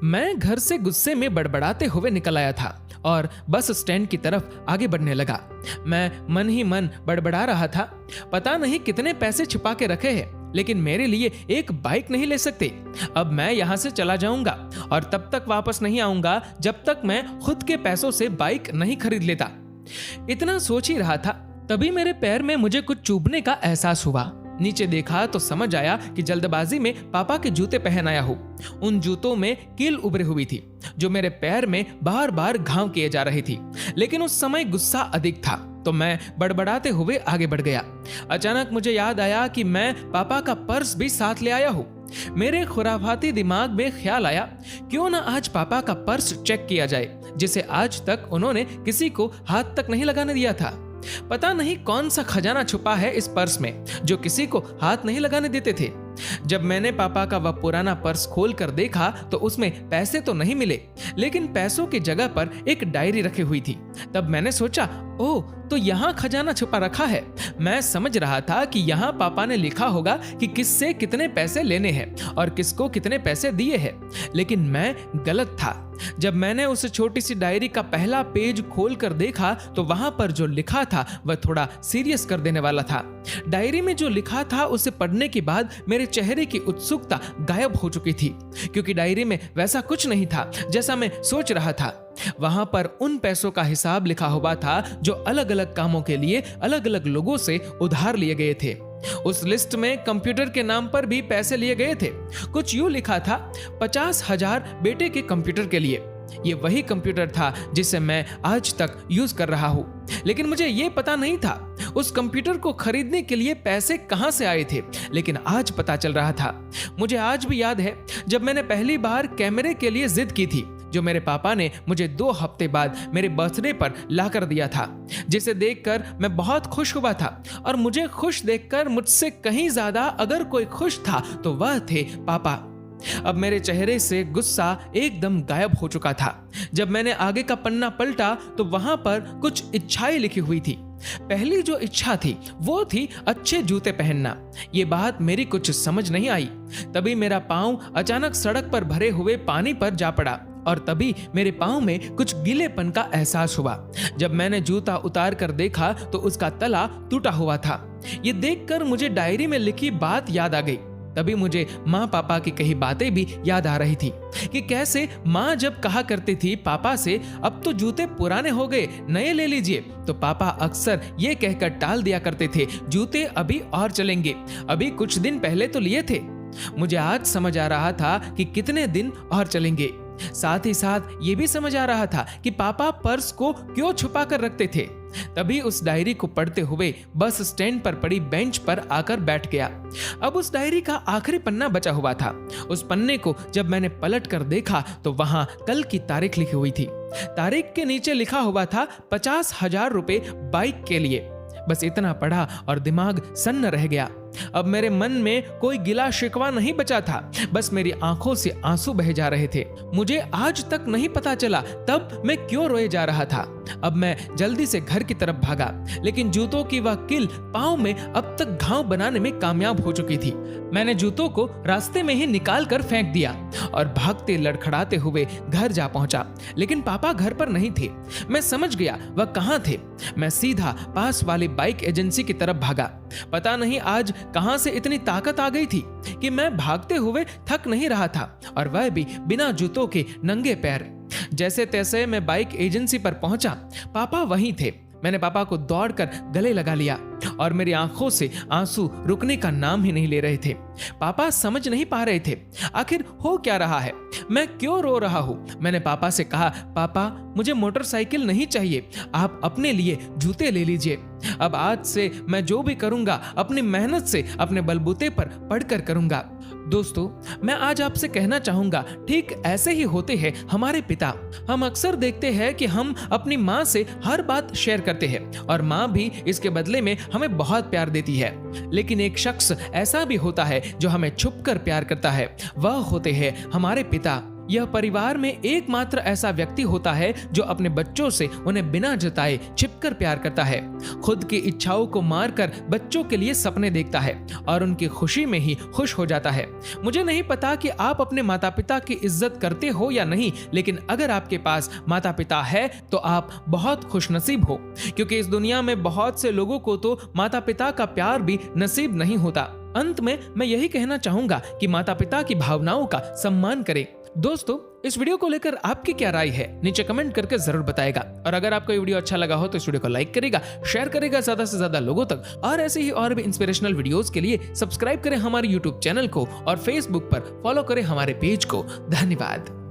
मैं घर से गुस्से में बड़बड़ाते हुए निकल आया था और बस स्टैंड की तरफ आगे बढ़ने लगा। मैं मन ही मन बड़बड़ा रहा था, पता नहीं कितने पैसे छिपा के रखे हैं, लेकिन मेरे लिए एक बाइक नहीं ले सकते। अब मैं यहाँ से चला जाऊंगा और तब तक वापस नहीं आऊंगा जब तक मैं खुद के पैसों से बाइक नहीं खरीद लेता। इतना सोच ही रहा था, तभी मेरे पैर में मुझे कुछ चुभने का एहसास हुआ। नीचे देखा तो समझ आया कि जल्दबाजी में पापा के जूते पहन आया हूँ। उन जूतों में कील उभरी हुई थी जो मेरे पैर में बार बार घाव किए जा रही थी, लेकिन उस समय गुस्सा अधिक था तो मैं बड़बड़ाते हुए आगे बढ़ गया। अचानक मुझे याद आया कि मैं पापा का पर्स भी साथ ले आया हूँ। मेरे खुराफाती दिमाग में ख्याल आया, क्यों ना आज पापा का पर्स चेक किया जाए, जिसे आज तक उन्होंने किसी को हाथ तक नहीं लगाने दिया था। पता नहीं कौन सा खजाना छुपा है इस पर्स में जो किसी को हाथ नहीं लगाने देते थे। जब मैंने पापा का वह पुराना पर्स खोल कर देखा तो उसमें पैसे तो नहीं मिले, लेकिन पैसों की जगह पर एक डायरी रखी हुई थी। तब मैंने सोचा, ओह, तो यहाँ खजाना छुपा रखा है। मैं समझ रहा था कि यहाँ पापा ने लिखा होगा कि किससे कितने पैसे लेने हैं और किसको कितने पैसे दिए हैं, लेकिन मैं गलत था। जब मैंने उस छोटी सी डायरी का पहला पेज खोल कर देखा तो वहां पर जो लिखा था वह थोड़ा सीरियस कर देने वाला था। डायरी में जो लिखा था उसे पढ़ने के बाद मेरे चेहरे की उत्सुकता गायब हो चुकी थी, क्योंकि डायरी में वैसा कुछ नहीं था जैसा मैं सोच रहा था। वहां पर उन पैसों का हिसाब लिखा हुआ था जो अलग अलग कामों के लिए अलग अलग लोगों से उधार लिए गए थे। उस लिस्ट में कंप्यूटर के नाम पर भी पैसे लिए गए थे। कुछ यूं लिखा था, 50,000 बेटे के कंप्यूटर के लिए। ये वही कंप्यूटर था जिसे मैं आज तक यूज कर रहा हूँ, लेकिन मुझे ये पता नहीं था उस कंप्यूटर को खरीदने के लिए पैसे कहां से आए थे, लेकिन आज पता चल रहा था। मुझे आज भी याद है जब मैंने पहली बार कैमरे के लिए जिद की थी, जो मेरे पापा ने मुझे 2 हफ्ते बाद मेरे बर्थडे पर ला कर दिया था, जिसे देखकर मैं बहुत खुश हुआ था। और मुझे खुश देखकर मुझसे कहीं ज्यादा अगर कोई खुश था तो वह थे पापा। अब मेरे चेहरे से गुस्सा एकदम गायब हो चुका था। जब मैंने आगे का पन्ना पलटा तो वहां पर कुछ इच्छाएं लिखी हुई थी। पहली जो इच्छा थी वो थी अच्छे जूते पहनना। ये बात मेरी कुछ समझ नहीं आई। तभी मेरा पांव अचानक सड़क पर भरे हुए पानी पर जा पड़ा और तभी मेरे पांव में कुछ गीलेपन का एहसास हुआ। जब मैंने जूता उतार कर देखा तो उसका तला टूटा हुआ था। ये देखकर मुझे डायरी में लिखी बात याद आ गई। तभी मुझे माँ पापा की कही बातें भी याद आ रही थी कि कैसे माँ जब कहा करती थी पापा से, अब तो जूते पुराने हो गए, नए ले लीजिए, तो पापा अक्सर ये कहकर टाल दिया करते थे, जूते अभी और चलेंगे, अभी कुछ दिन पहले तो लिए थे। मुझे आज समझ आ रहा था कि कितने दिन और चलेंगे। साथ ही साथ ये भी समझ आ रहा था कि पापा पर्स को क्यों छुपा कर रखते थे। तभी उस डायरी को पढ़ते हुए बस स्टैंड पर पड़ी बेंच पर आकर बैठ गया। अब उस डायरी का आखिरी पन्ना बचा हुआ था। उस पन्ने को जब मैंने पलट कर देखा तो वहां कल की तारीख लिखी हुई थी। तारीख के नीचे लिखा हुआ था 50,000 रुपए बाइक के लिए। बस इतना पढ़ा और दिमाग सन्न रह गया। अब मेरे मन में कोई गिला शिकवा नहीं बचा था, बस मेरी आंखों से आंसू बह जा रहे थे। मुझे आज तक नहीं पता चला तब मैं क्यों रोए जा रहा था। अब मैं जल्दी से घर की तरफ भागा, लेकिन जूतों की वह कील पांव में अब तक घाव बनाने में कामयाब हो चुकी थी। मैंने जूतों को रास्ते में ही निकाल कर फेंक दिया और भागते लड़खड़ाते हुए घर जा पहुंचा, लेकिन पापा घर पर नहीं थे। मैं समझ गया वह कहां थे। मैं सीधा पास वाली बाइक एजेंसी की तरफ भागा। पता नहीं आज कहां से इतनी ताकत आ गई थी कि मैं भागते हुए थक नहीं रहा था, और वह भी बिना जूतों के नंगे पैर। जैसे तैसे मैं बाइक एजेंसी पर पहुंचा। पापा वहीं थे। मैंने पापा को दौड़कर गले लगा लिया और मेरी आंखों से आंसू रुकने का नाम ही नहीं ले रहे थे। पापा समझ नहीं पा रहे थे आखिर हो क्या रहा है, मैं क्यों रो रहा हूं। मैंने पापा से कहा, पापा मुझे मोटरसाइकिल नहीं चाहिए, आप अपने लिए जूते ले लीजिए। अब आज से मैं जो भी करूंगा अपनी मेहनत से अपने बलबूते पर पढ़कर करूंगा। दोस्तों, मैं आज आपसे कहना चाहूंगा, ठीक ऐसे ही होते हैं हमारे पिता। हम अक्सर देखते हैं कि हम अपनी माँ से हर बात शेयर करते हैं और माँ भी इसके बदले में हमें बहुत प्यार देती है। लेकिन एक शख्स ऐसा भी होता है जो हमें छुपकर प्यार करता है, वह होते हैं हमारे पिता। यह परिवार में एकमात्र ऐसा व्यक्ति होता है जो अपने बच्चों से उन्हें बिना जताए छिपकर प्यार करता है, खुद की इच्छाओं को मारकर बच्चों के लिए सपने देखता है और उनकी खुशी में ही खुश हो जाता है। मुझे नहीं पता कि आप अपने माता पिता की इज्जत करते हो या नहीं, लेकिन अगर आपके पास माता पिता है तो आप बहुत खुशनसीब हो, क्योंकि इस दुनिया में बहुत से लोगों को तो माता पिता का प्यार भी नसीब नहीं होता। अंत में मैं यही कहना चाहूंगा कि माता पिता की भावनाओं का सम्मान करें। दोस्तों, इस वीडियो को लेकर आपकी क्या राय है नीचे कमेंट करके जरूर बताएगा, और अगर आपको ये वीडियो अच्छा लगा हो तो इस वीडियो को लाइक करेगा, शेयर करेगा ज्यादा से ज्यादा लोगों तक, और ऐसे ही और भी इंस्पिरेशनल वीडियोस के लिए सब्सक्राइब करें हमारे यूट्यूब चैनल को और फेसबुक पर फॉलो करें हमारे पेज को। धन्यवाद।